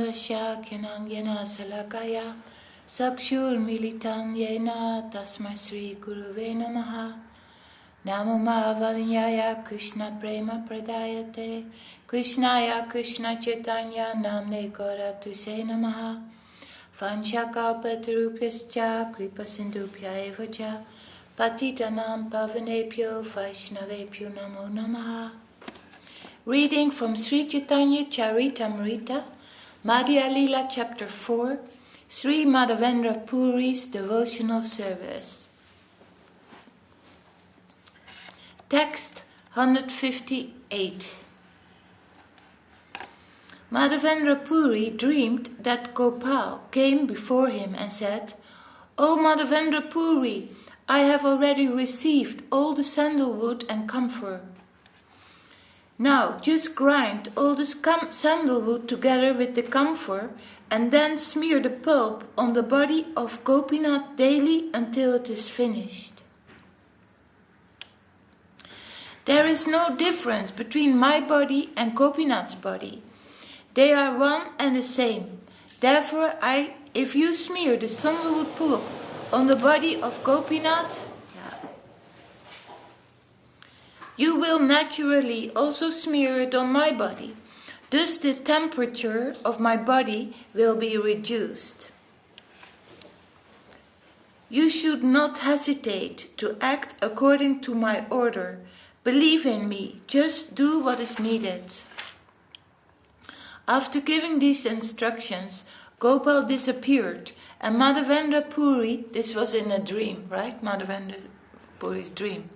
Tasya Kyanangyana Salakaya Sakshur Militan Yena Tasma Sri Guruve Namaha Namo Mahavanyaya Krishna Prema Pradayate Krishnaya Krishna Caitanya Namne Gauratu Se Namaha Vanchakalpatarupyascha Kripasindubhya Evacha Patitanam Pavanebhyo Vaishnavebhyo Namo Namaha. Reading from Sri Caitanya-caritāmṛta, Madhya-līlā chapter 4, Sri Madhavendra Puri's devotional service. Text 158. Madhavendra Puri dreamed that Gopal came before him and said, "O Madhavendra Puri, I have already received all the sandalwood and camphor. Now just grind all the sandalwood together with the camphor and then smear the pulp on the body of Gopinath daily until it is finished. There is no difference between my body and Gopinath's body. They are one and the same. Therefore, if you smear the sandalwood pulp on the body of Gopinath, you will naturally also smear it on my body. Thus the temperature of my body will be reduced. You should not hesitate to act according to my order. Believe in me, just do what is needed." After giving these instructions, Gopal disappeared, and Madhavendra Puri, this was in a dream, right? Madhavendra Puri's dream.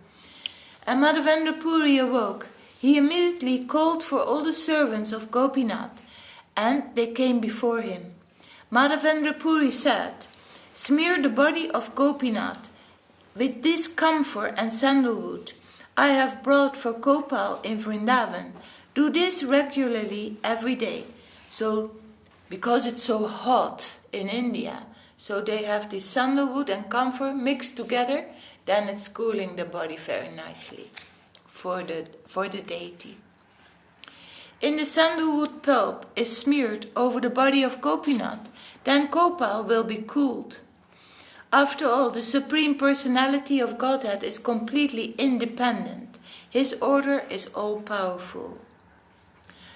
And Madhavendra Puri awoke. He immediately called for all the servants of Gopinath, and they came before him. Madhavendra Puri said, "Smear the body of Gopinath with this camphor and sandalwood I have brought for Gopal in Vrindavan. Do this regularly every day." So, because it's so hot in India, so they have this sandalwood and camphor mixed together, then it's cooling the body very nicely for the deity. In the sandalwood pulp is smeared over the body of Gopinath, then Gopal will be cooled. After all, the Supreme Personality of Godhead is completely independent. His order is all-powerful.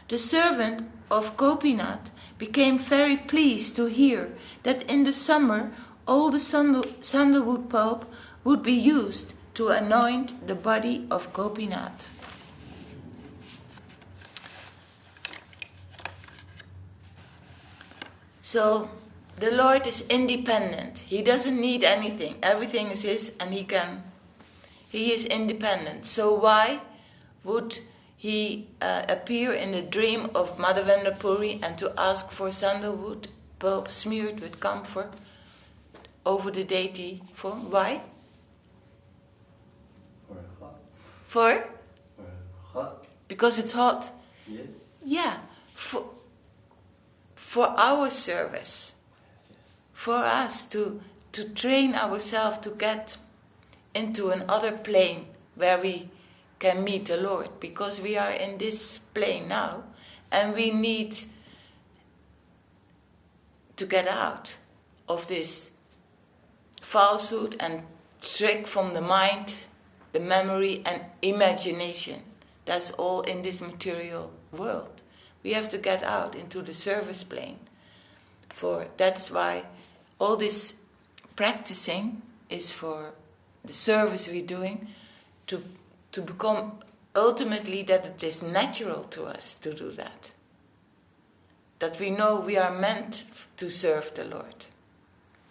The servant of Gopinath became very pleased to hear that in the summer all the sandalwood pulp would be used to anoint the body of Gopinath. So the Lord is independent. He doesn't need anything. Everything is his, and he is independent. So why would he appear in the dream of Madhavendra Puri and to ask for sandalwood pulp smeared with camphor over the deity? For why? For hot. Because it's hot. Yeah. Yeah. For our service. Yes. For us to train ourselves to get into another plane where we can meet the Lord, because we are in this plane now and we need to get out of this falsehood and trick from the mind, the memory and imagination. That's all in this material world. We have to get out into the service plane. For that's why all this practicing is for the service we're doing, to become ultimately that it is natural to us to do that. That we know we are meant to serve the Lord.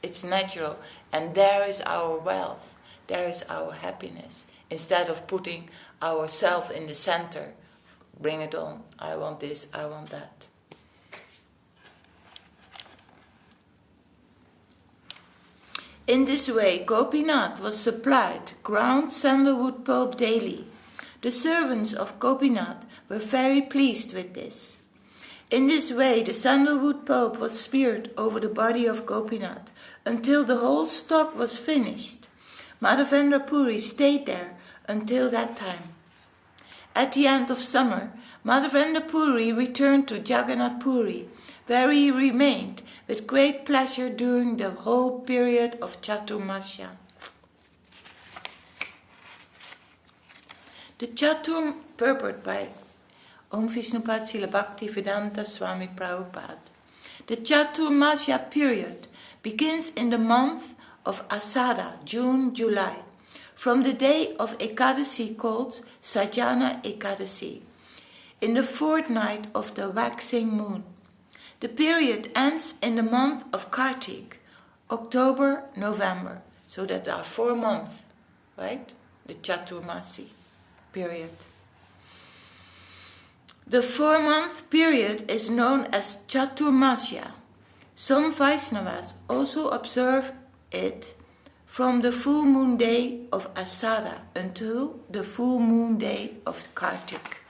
It's natural, and there is our wealth, there is our happiness. Instead of putting ourselves in the center, bring it on, I want this, I want that. In this way, Gopinath was supplied ground sandalwood pulp daily. The servants of Gopinath were very pleased with this. In this way, the sandalwood pulp was smeared over the body of Gopinath until the whole stock was finished. Madhavendra Puri stayed there until that time. At the end of summer, Madhavendra Puri returned to Jagannath Puri, where he remained with great pleasure during the whole period of Chaturmasya. The purport by Om Vishnupad Srila Bhakti Vedanta Swāmī Prabhupada. The Chaturmasya period begins in the month of Asada, June, July, from the day of Ekadasi called Sajjana Ekadasi, in the fortnight of the waxing moon. The period ends in the month of Kartik, October, November. So that are 4 months, right? The Chaturmasi period. The 4-month period is known as Chaturmasya. Some Vaishnavas also observe it from the full moon day of Asada until the full moon day of Kartik.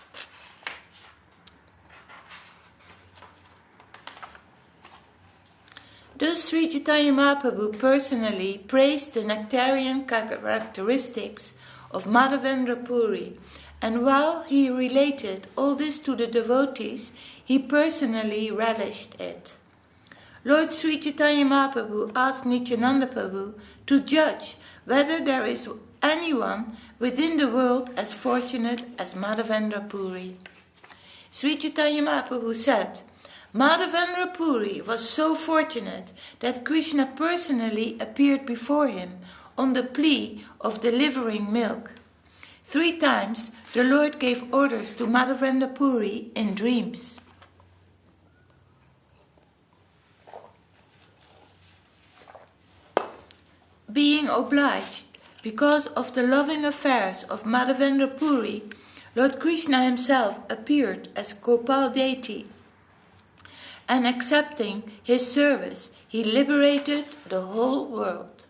Thus Sri Chaitanya Mahaprabhu personally praised the nectarian characteristics of Madhavendra Puri, and while he related all this to the devotees, he personally relished it. Lord Sri Chaitanya Mahaprabhu asked Nityananda Prabhu to judge whether there is anyone within the world as fortunate as Madhavendra Puri. Sri Chaitanya Mahaprabhu said, Madhavendra Puri was so fortunate that Krishna personally appeared before him on the plea of delivering milk. 3 times the Lord gave orders to Madhavendra Puri in dreams. Being obliged because of the loving affairs of Madhavendra Puri, Lord Krishna himself appeared as Gopal deity, and accepting his service, he liberated the whole world.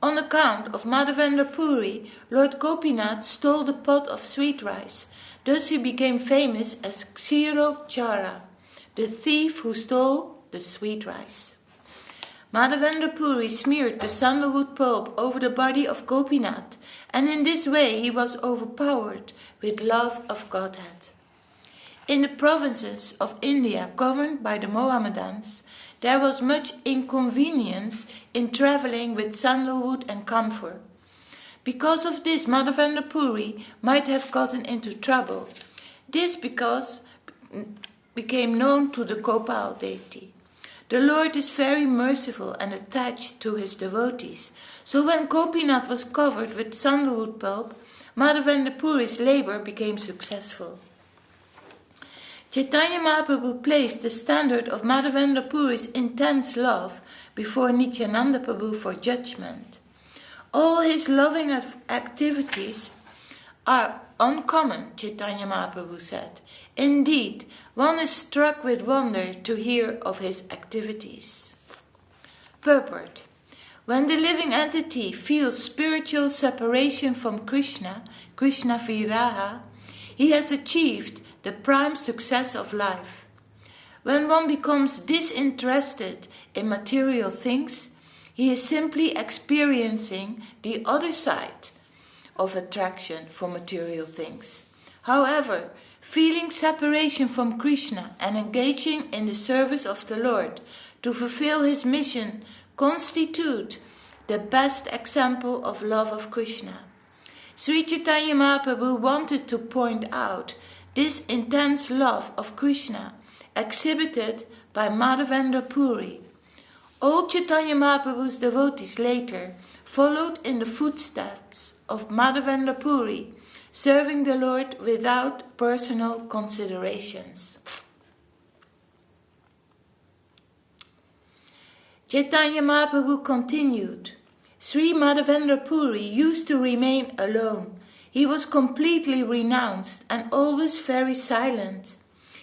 On account of Madhavendra Puri, Lord Gopinath stole the pot of sweet rice. Thus he became famous as Kshirochara, the thief who stole the sweet rice. Madhavendra Puri smeared the sandalwood pulp over the body of Gopinath, and in this way he was overpowered with love of Godhead. In the provinces of India governed by the Mohammedans, there was much inconvenience in travelling with sandalwood and camphor. Because of this, Madhavendra Puri might have gotten into trouble. This because became known to the Gopal deity. The Lord is very merciful and attached to his devotees. So when Gopinath was covered with sandalwood pulp, Madhavendra Puri's labour became successful. Chaitanya Mahaprabhu placed the standard of Madhavendra Puri's intense love before Nityananda Prabhu for judgment. All his loving activities are uncommon, Chaitanya Mahaprabhu said. Indeed, one is struck with wonder to hear of his activities. Purport. When the living entity feels spiritual separation from Krishna, Krishna Viraha, he has achieved the prime success of life. When one becomes disinterested in material things, he is simply experiencing the other side of attraction for material things. However, feeling separation from Krishna and engaging in the service of the Lord to fulfill his mission constitute the best example of love of Krishna. Sri Chaitanya Mahaprabhu wanted to point out this intense love of Krishna exhibited by Madhavendra Puri. All Chaitanya Mahaprabhu's devotees later followed in the footsteps of Madhavendra Puri, serving the Lord without personal considerations. Chaitanya Mahaprabhu continued, Sri Madhavendra Puri used to remain alone. He was completely renounced and always very silent.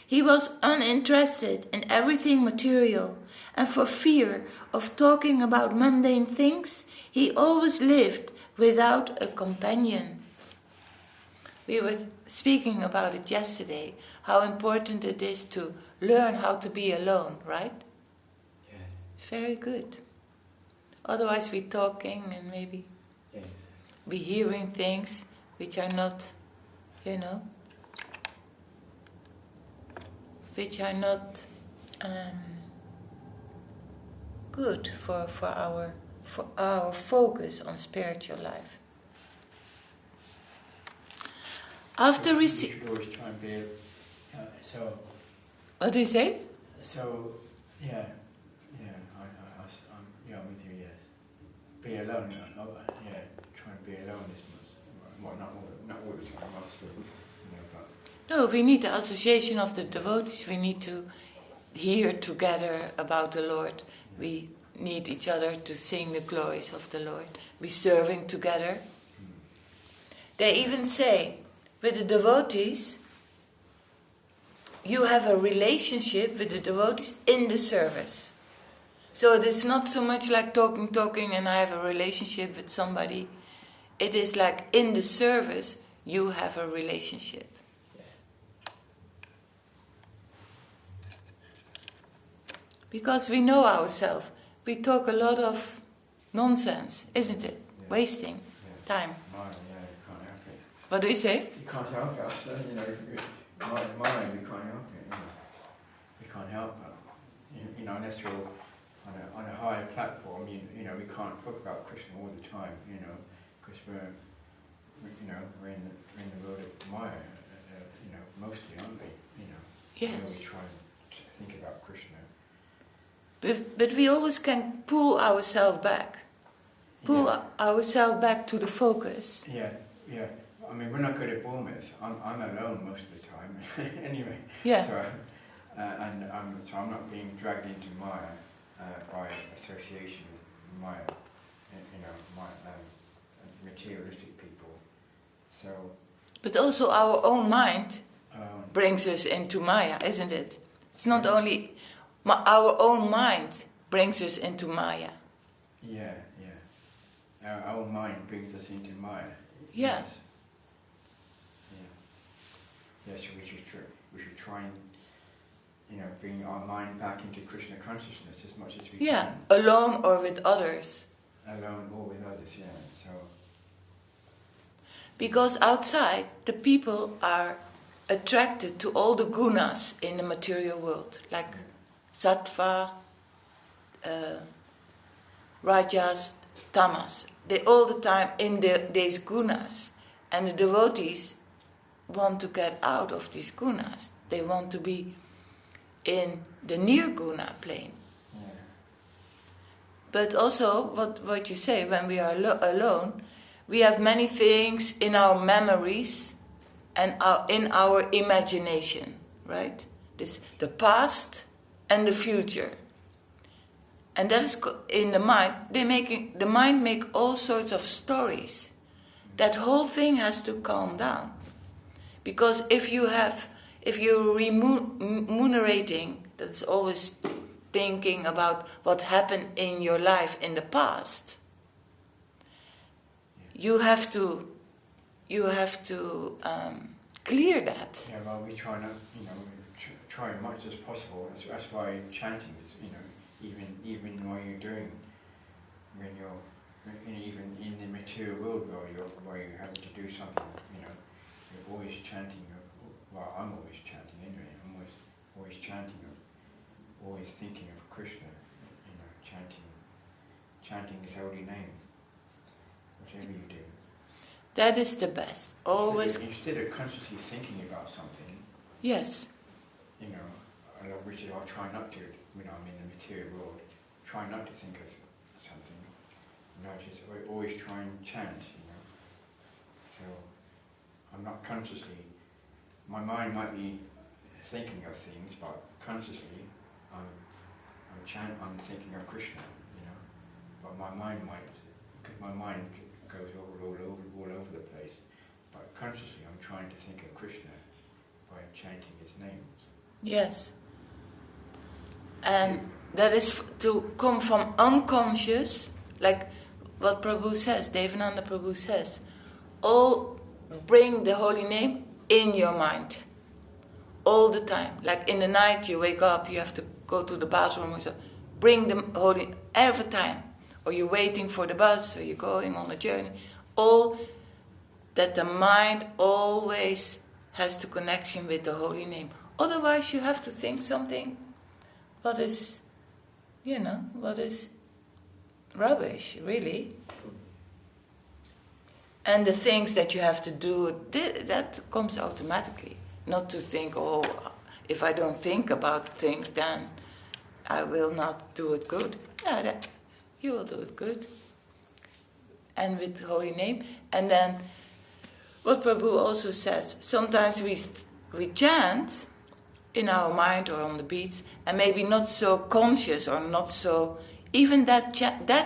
He was uninterested in everything material, and for fear of talking about mundane things, he always lived without a companion. We were speaking about it yesterday, how important it is to learn how to be alone, right? Yeah. It's very good. Otherwise we're talking and maybe we're hearing things which are not, which are not good for our focus on spiritual life. After we should always try and be so. What do you say? So I'm with you. Yes, be alone. Try and be alone is not all the time, obviously. No, we need the association of the devotees. We need to hear together about the Lord. We need each other to sing the glories of the Lord. We're serving together. They even say, with the devotees, you have a relationship with the devotees in the service. So it's not so much like talking, and I have a relationship with somebody. It is like in the service, you have a relationship. Because we know ourselves. We talk a lot of nonsense, isn't it? Yeah. Wasting time. You can't help it. What do you say? You can't help it. So, we can't help it. We can't help it. Unless you're on a higher platform, we can't talk about Krishna all the time, because we're in the world of Maya, mostly, aren't we? Yes. We try to think about Krishna. But we always can pull ourselves back. Ourselves back to the focus. Yeah. I mean, when I go to Bournemouth, I'm alone most of the time. Anyway. Yeah. So, so I'm not being dragged into Maya by association with Maya, materialistic people. So. But also our own mind brings us into Maya, isn't it? It's not only. Our own mind brings us into Maya. Yeah. Our own mind brings us into Maya. Yeah. Yes, we should try and, bring our mind back into Krishna consciousness as much as we can. Yeah, alone or with others. Alone or with others, yeah. So. Because outside, the people are attracted to all the gunas in the material world, like sattva, rajas, tamas. They all the time in these gunas. And the devotees want to get out of these gunas. They want to be in the nirguna plane. Yeah. But also, what you say, when we are alone, we have many things in our memories and in our imagination, right? The past and the future. And that is in the mind. The mind make all sorts of stories. That whole thing has to calm down. Because if you're remunerating, that's always thinking about what happened in your life in the past, you have to clear that. Yeah, well, we try not, try as much as possible. That's why chanting is, even while you're doing, when you're even in the material world where you're having to do something, you're always chanting. Well, I'm always chanting anyway. I'm always chanting, always thinking of Krishna. Chanting His holy name. Whatever you do. That is the best. Always. Instead of consciously thinking about something. Yes. Which I'll try not to when I'm in the material world. Try not to think of something. Just always try and chant. So I'm not consciously. My mind might be thinking of things, but consciously I'm thinking of Krishna. But my mind might, because my mind goes all over the place. But consciously, I'm trying to think of Krishna by chanting His name. Yes. And that is to come from unconscious, like what Prabhu says, Devananda Prabhu says, bring the holy name in your mind. All the time. Like in the night, you wake up, you have to go to the bathroom, or so. Bring the holy, every time. Or you're waiting for the bus, or you're going on a journey. All that the mind always has the connection with the holy name. Otherwise, you have to think something what is rubbish, really. And the things that you have to do, that comes automatically. Not to think, oh, if I don't think about things, then I will not do it good. No, you will do it good. And with the holy name. And then, what Prabhu also says, sometimes we chant in our mind or on the beats, and maybe not so conscious or not so... Even that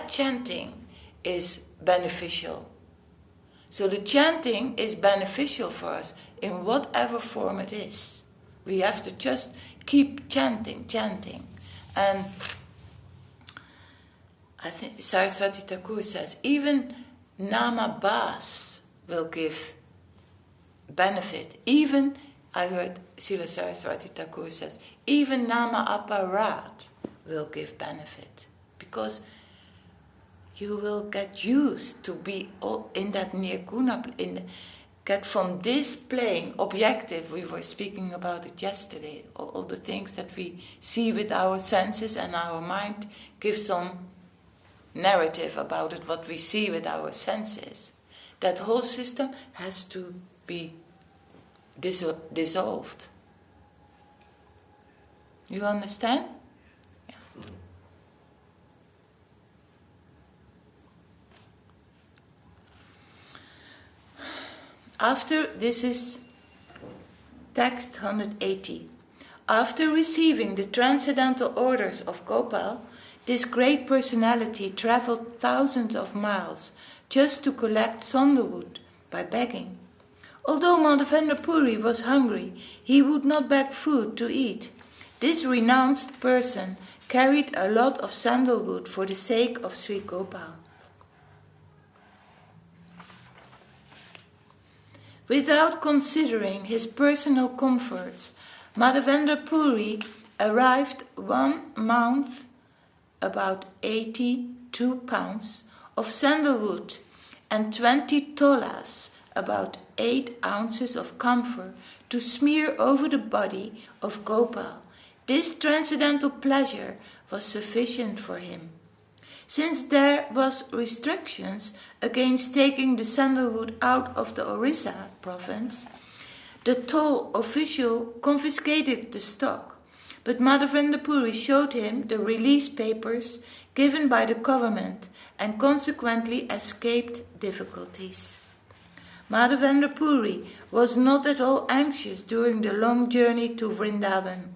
chanting is beneficial. So the chanting is beneficial for us in whatever form it is. We have to just keep chanting. And I think Saraswati Thakur says, even Nama Bas will give benefit. Even, I heard Srila Saraswati Thakur says, even Nama Aparat will give benefit. Because you will get used to be in that nirguna, get from this plane, objective, we were speaking about it yesterday, all the things that we see with our senses and our mind give some narrative about it, what we see with our senses. That whole system has to be dissolved. You understand? Yeah. After, this is text 180. After receiving the transcendental orders of Gopal, this great personality traveled thousands of miles just to collect sandalwood by begging. Although Madhavendra Puri was hungry, he would not beg food to eat. This renounced person carried a lot of sandalwood for the sake of Sri Gopal. Without considering his personal comforts, Madhavendra Puri arrived 1 month, about 82 pounds, of sandalwood and 20 tolas, about 8 ounces of camphor, to smear over the body of Gopal. This transcendental pleasure was sufficient for him. Since there was restrictions against taking the sandalwood out of the Orissa province, the toll official confiscated the stock, but Madhavendra Puri showed him the release papers given by the government and consequently escaped difficulties. Madhavendra Puri was not at all anxious during the long journey to Vrindavan,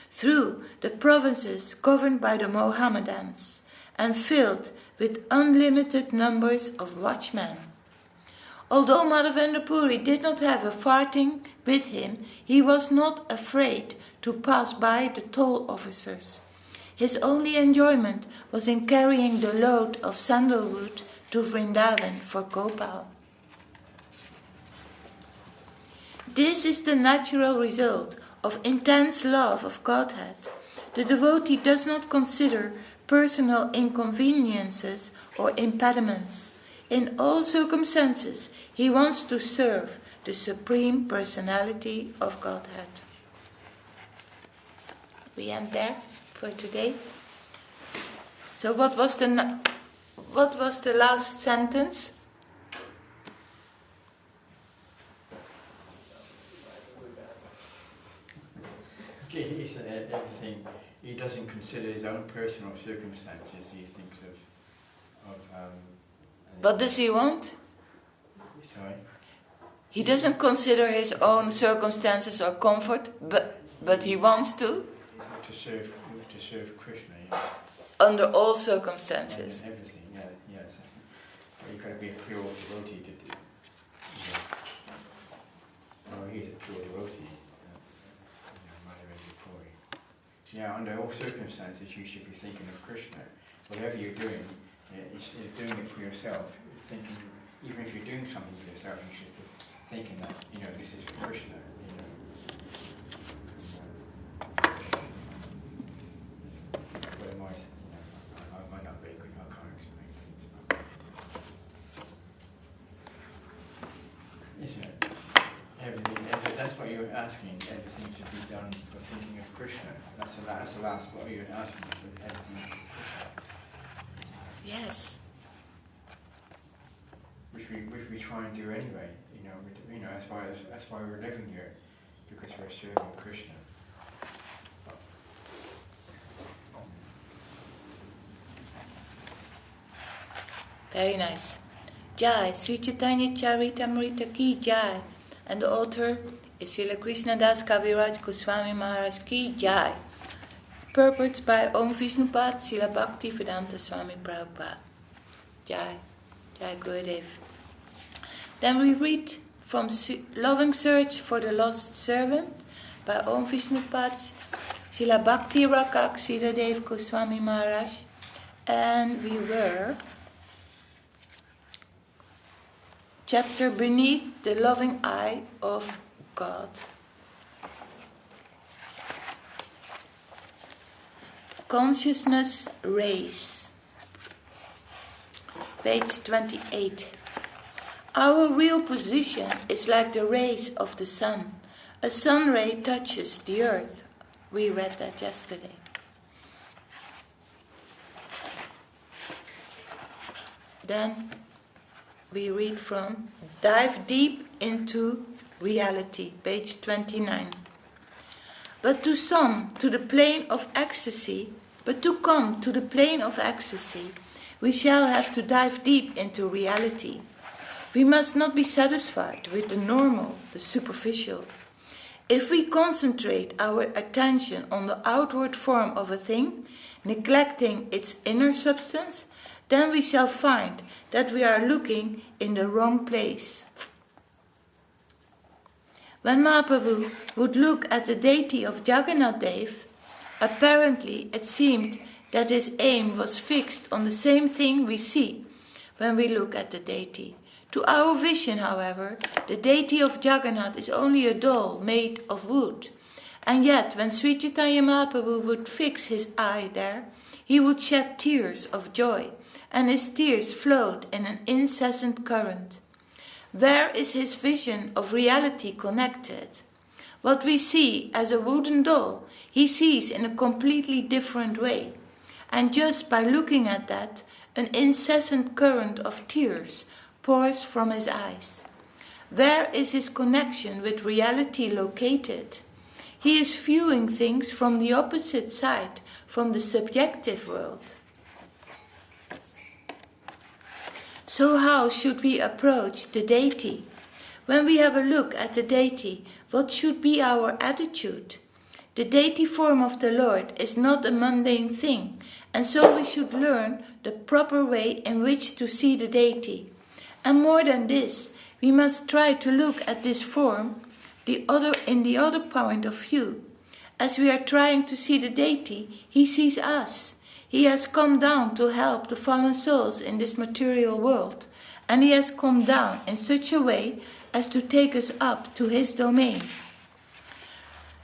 through the provinces governed by the Mohammedans and filled with unlimited numbers of watchmen. Although Madhavendra Puri did not have a farthing with him, he was not afraid to pass by the toll officers. His only enjoyment was in carrying the load of sandalwood to Vrindavan for Gopal. This is the natural result of intense love of Godhead. The devotee does not consider personal inconveniences or impediments. In all circumstances, he wants to serve the Supreme Personality of Godhead. We end there for today. So what was the last sentence? He said everything. He doesn't consider his own personal circumstances. He thinks of what does he want? Sorry? He doesn't consider his own circumstances or comfort, but he wants to serve Krishna. Yeah. Under all circumstances. And everything, yes. You've got to be a pure devotee to do. Oh, he's a pure devotee. Yeah, under all circumstances, you should be thinking of Krishna. Whatever you're doing, instead of doing it for yourself, thinking, even if you're doing something for yourself, you should be thinking that, this is for Krishna. But it might, I might not be good, I can't explain things. Isn't it? Everything, that's what you're asking everything to be done for thinking of Krishna. That's the last what you're asking for everything. Yes. Which we try and do anyway. That's why we're living here, because we're serving Krishna. Very nice. Jai, Sri Caitanya-caritāmṛta ki Jai. And the author is Śrīla Kṛṣṇadāsa Kavirāja Gosvāmī Maharaj ki Jai. Purports by Om Vishnupad Śrīla Bhakti Vedanta Swāmī Prabhupada. Jai, Jai Gurudev. Then we read from Loving Search for the Lost Servant by Om Vishnupad Śrīla Bhakti Rakak Śrīdhar Gosvāmī Maharaj. And we were chapter Beneath the Loving Eye of God. Consciousness Rays. Page 28. Our real position is like the rays of the sun. A sun ray touches the earth. We read that yesterday. Then we read from Dive Deep into Reality, page 29. But to come to the plane of ecstasy, we shall have to dive deep into reality. We must not be satisfied with the normal, the superficial. If we concentrate our attention on the outward form of a thing, neglecting its inner substance, then we shall find that we are looking in the wrong place. When Mahaprabhu would look at the deity of Jagannath Dev, apparently it seemed that his aim was fixed on the same thing we see when we look at the deity. To our vision, however, the deity of Jagannath is only a doll made of wood. And yet, when Sri Chaitanya Mahaprabhu would fix his eye there, he would shed tears of joy, and his tears flowed in an incessant current. Where is his vision of reality connected? What we see as a wooden doll, he sees in a completely different way. And just by looking at that, an incessant current of tears pours from his eyes. Where is his connection with reality located? He is viewing things from the opposite side, from the subjective world. So how should we approach the deity? When we have a look at the deity, what should be our attitude? The deity form of the Lord is not a mundane thing, and so we should learn the proper way in which to see the deity. And more than this, we must try to look at this form in the other point of view. As we are trying to see the deity, he sees us. He has come down to help the fallen souls in this material world, and he has come down in such a way as to take us up to his domain.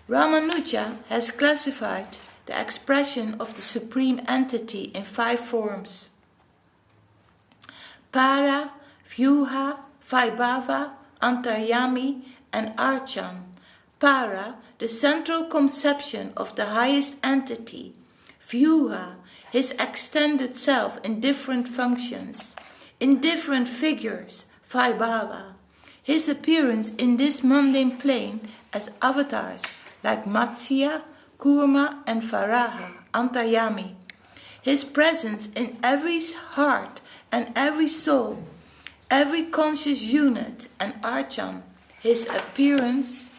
Ramanuja has classified the expression of the Supreme Entity in 5 forms: Para, Vyuha, Vaibhava, Antaryami, and Archan. Para, the central conception of the highest entity. Vyuha, his extended self in different functions, in different figures. Vaibhava, his appearance in this mundane plane as avatars like Matsya, Kurma, and Varaha. Antaryami, his presence in every heart and every soul, every conscious unit. And Archan, his appearance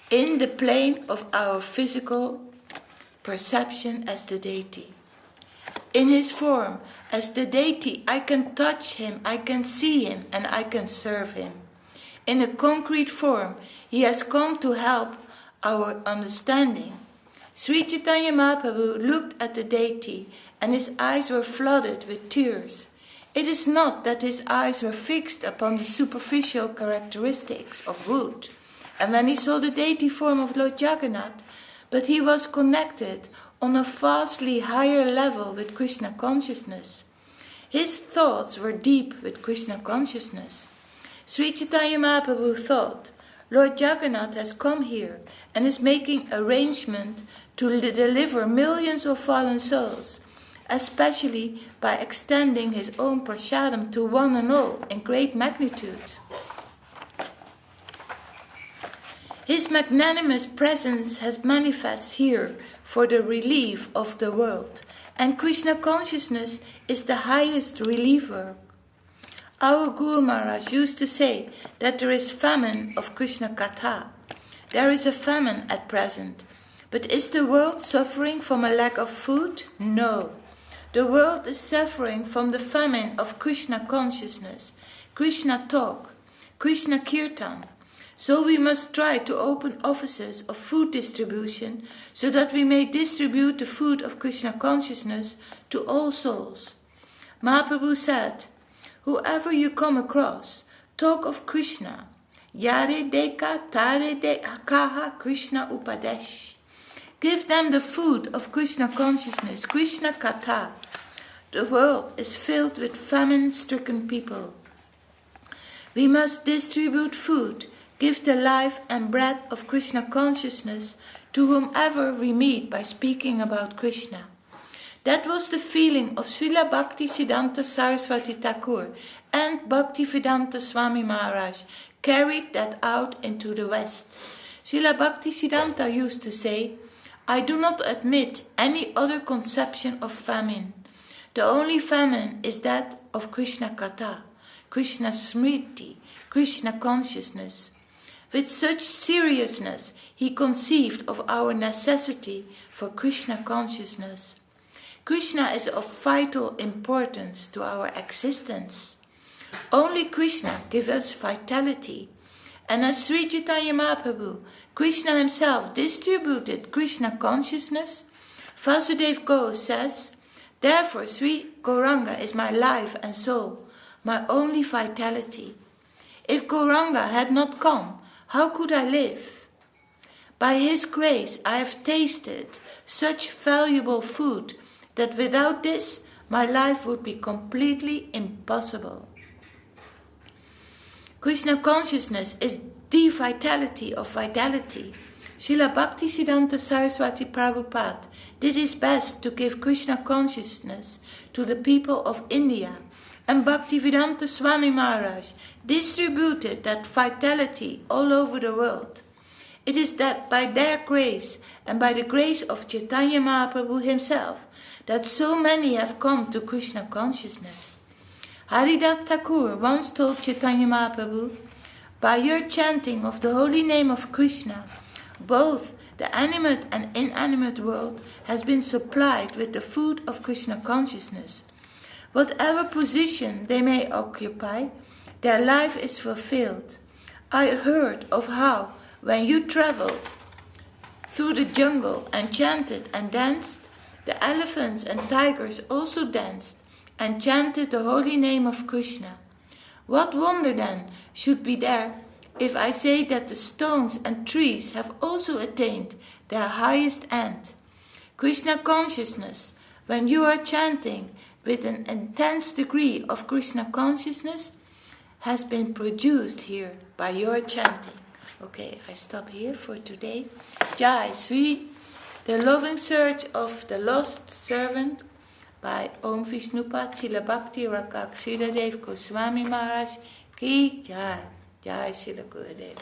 in the plane of our physical perception as the deity. In his form as the deity, I can touch him, I can see him, and I can serve him. In a concrete form, he has come to help our understanding. Sri Chaitanya Mahaprabhu looked at the deity, and his eyes were flooded with tears. It is not that his eyes were fixed upon the superficial characteristics of wood, and when he saw the deity form of Lord Jagannath, but he was connected on a vastly higher level with Krishna consciousness. His thoughts were deep with Krishna consciousness. Sri Chaitanya Mahaprabhu thought, Lord Jagannath has come here and is making arrangement to deliver millions of fallen souls, especially by extending his own prasadam to one and all in great magnitude. His magnanimous presence has manifest here for the relief of the world, and Krishna consciousness is the highest reliever. Our Guru Maharaj used to say that there is famine of Krishna Katha. There is a famine at present. But is the world suffering from a lack of food? No. The world is suffering from the famine of Krishna consciousness, Krishna talk, Krishna kirtan. So we must try to open offices of food distribution so that we may distribute the food of Krishna consciousness to all souls. Mahaprabhu said, whoever you come across, talk of Krishna. Yare deka tare de akaha Krishna upadesh. Give them the food of Krishna consciousness, Krishna Katha. The world is filled with famine-stricken people. We must distribute food, give the life and breath of Krishna consciousness to whomever we meet by speaking about Krishna. That was the feeling of Śrīla Bhaktisiddhanta Saraswati Thakur and Bhaktivedanta Swāmī Maharaj carried that out into the West. Śrīla Bhaktisiddhanta used to say, I do not admit any other conception of famine. The only famine is that of Krishna Katha, Krishna Smriti, Krishna consciousness. With such seriousness, he conceived of our necessity for Krishna consciousness. Krishna is of vital importance to our existence. Only Krishna gives us vitality. And as Sri Chaitanya Mahaprabhu, Krishna himself distributed Krishna consciousness, Vasudev Ghosh says, therefore Sri Gauranga is my life and soul, my only vitality. If Gauranga had not come, how could I live? By his grace I have tasted such valuable food that without this my life would be completely impossible. Krishna consciousness is the vitality of vitality. Śrīla Bhaktisiddhanta Saraswati Prabhupada did his best to give Krishna consciousness to the people of India, and Bhaktivedanta Swāmī Maharaj distributed that vitality all over the world. It is that by their grace and by the grace of Chaitanya Mahaprabhu himself that so many have come to Krishna consciousness. Haridas Thakur once told Chaitanya Mahaprabhu, by your chanting of the holy name of Krishna, both the animate and inanimate world has been supplied with the food of Krishna consciousness. Whatever position they may occupy, their life is fulfilled. I heard of how, when you traveled through the jungle and chanted and danced, the elephants and tigers also danced and chanted the holy name of Krishna. What wonder then should be there if I say that the stones and trees have also attained their highest end? Krishna consciousness, when you are chanting with an intense degree of Krishna consciousness, has been produced here by your chanting. Okay, I stop here for today. Jai Sri, the loving search of the lost servant, by Om Vishnupad Srila Bhakti Rakak Sridhar Gosvāmī Maharaj Ki Jai. Jai Srila Gurudev.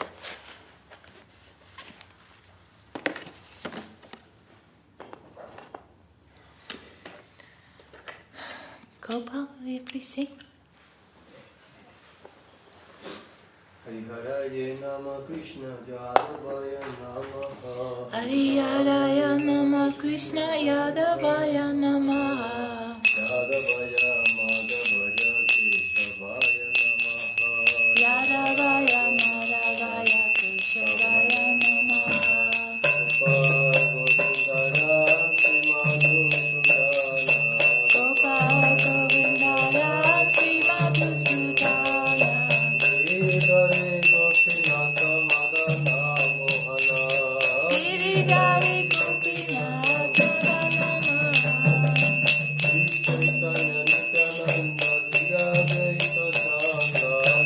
Gopal, will you please sing? Hariharaya Nama Krishna Yadavaya Namaha. Hariharaya Nama Krishna Yadavaya Namaha. Yadavaya Madhavaya Keshavaya Namaha. Yadavaya Madhavaya Keshavaya Namaha. Gopal Govindara Sri Madhusudana. Giridhare Gopinatha Madana Mohana. Giridhare Gopinatha Madana. Sri Chaitanya Nityananda Sri Advaita Santa.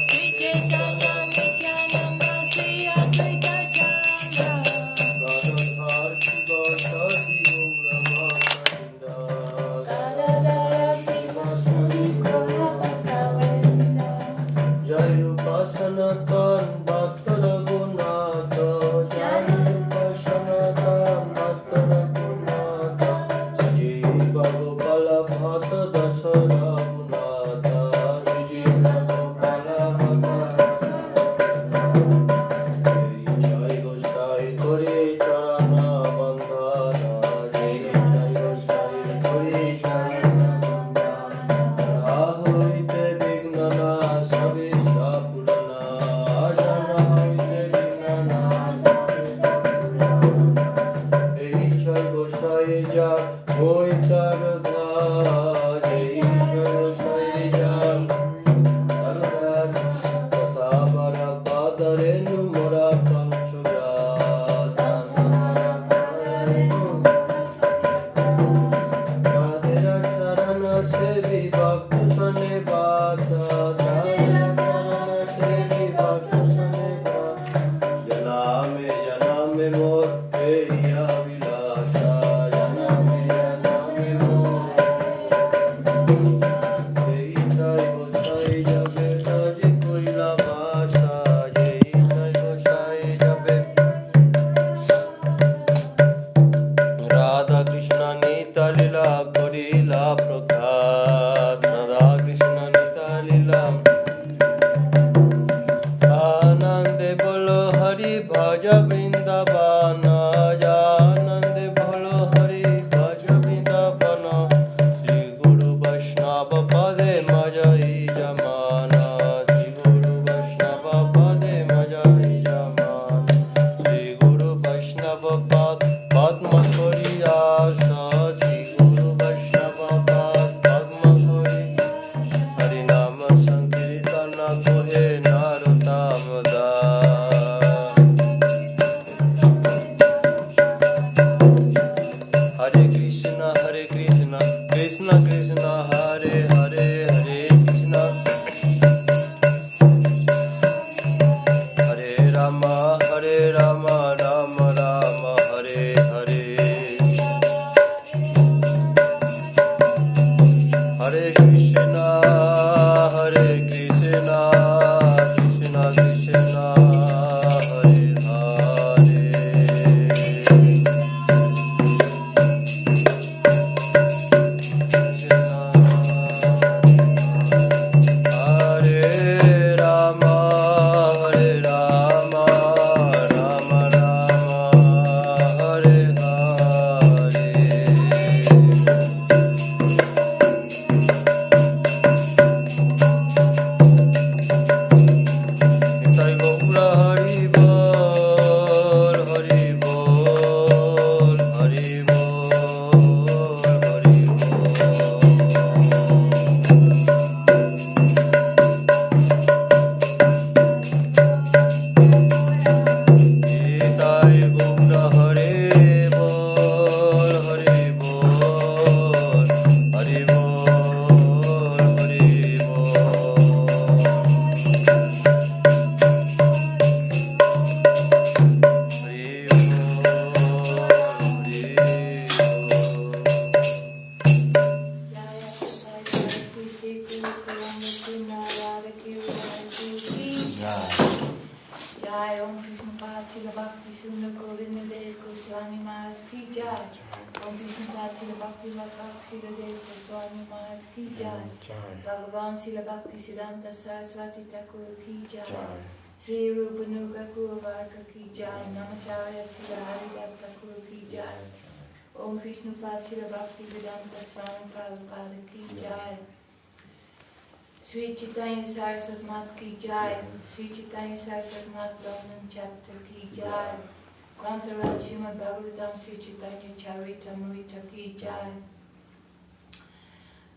Sri Chaitanya Nityananda Sri Advaita Gosvāmī Maharaj ki jai. Om Vishnupada Srila Bhakti Srila Devī Gosvāmī Maharaj ki jai. Bhagavan Srila Bhakti Siddhanta Saraswati Thakur ki jai. Sri Rupa Nuga Kuvarka ki jai. Namacharya Srila Haridas Thakur ki jai. Om Vishnupada Srila Bhakti Vedanta Swāmī Prabhupada ki jai. Sri Caitanya Saraswati Mat ki jai. Sri Caitanya Saraswati Mat Brahman Chapter ki jai. Kṛṣṇadāsa Srimad Bhagavatam Sri Caitanya-caritāmṛta ki jai.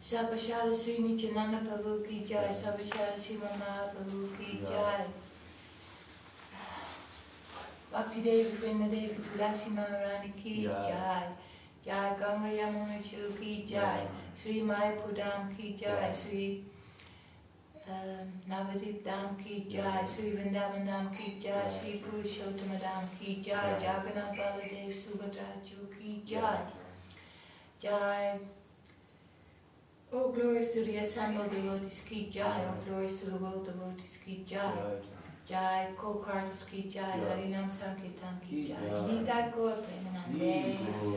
Sabhashala Sri Nityananda Prabhu ki jai. Sabhashala Srimad Mahaprabhu ki jai. Bhakti Devi Kṛṣṇadāsa Tulasi Maharani ki jai. Jai Ganga Yamuna Chu ki jai. Sri Mayapur Dham ki jai. Sri Navadvip Dham ki jai, Sri Vrindavan Dham ki jai, Sri Purushottama Dham ki jai, Jagannath Baladev Subhadra Chu ki jai. Jai. Oh, glories to the assembled devotees ki jai, oh, glories to the world devotees ki jai. Jai, co-carters ki jai, Harinam Sankirtan ki jai. Nitai Gaur Premanande.